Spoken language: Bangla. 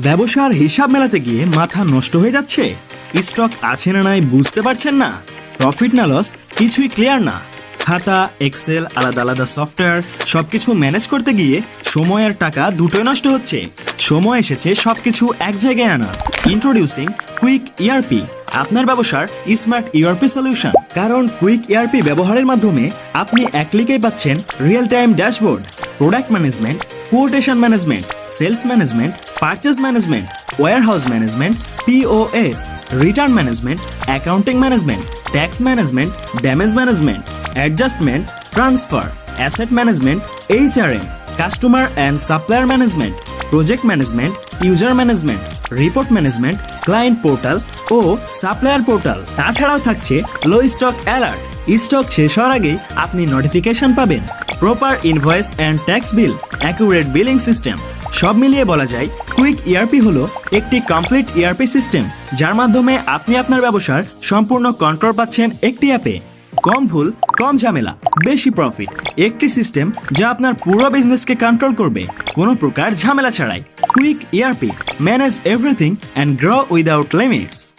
ব্যবসার হিসাব মেলাতে গিয়ে মাথা নষ্ট হয়ে যাচ্ছে? স্টক আছে না নাই বুঝতে পারছেন না? প্রফিট না লস কিছুই ক্লিয়ার না। খাতা, এক্সেল, আলাদা আলাদা সফটওয়্যার সবকিছু ম্যানেজ করতে গিয়ে সময় আর টাকা দুটোই নষ্ট হচ্ছে। সময় এসেছে সবকিছু এক জায়গায় আনা। ইন্ট্রোডিউসিং কুইক ইআরপি, আপনার ব্যবসার স্মার্ট ইআরপি সলিউশন। কারণ কুইক ইআরপি ব্যবহারের মাধ্যমে আপনি এক ক্লিকেই পাচ্ছেন real time dashboard, product management, quotation management, sales management, purchase management, warehouse management, POS, return management, accounting management, tax management, damage management, adjustment, transfer, asset management, HRM, customer and supplier management, project management, user management, report management, client portal ও সাপ্লায়ার পোর্টাল। তাছাড়াও থাকছে লো স্টক অ্যালার্ট, স্টক শেষ হওয়ার আগেই আপনি নোটিফিকেশন পাবেন। Proper invoice and tax bill, accurate billing system. সব মিলিয়ে বলা যায় কুইক ইআরপি হলো একটি কমপ্লিট ইআরপি সিস্টেম, যার মাধ্যমে আপনি আপনার ব্যবসার সম্পূর্ণ কন্ট্রোল পাচ্ছেন একটি অ্যাপে। কম ভুল, কম ঝামেলা, বেশি প্রফিট। একটি সিস্টেম যা আপনার পুরো বিজনেসকে কন্ট্রোল করবে কোনো প্রকার ঝামেলা ছাড়াই। Quick ERP, manage everything and grow without limits.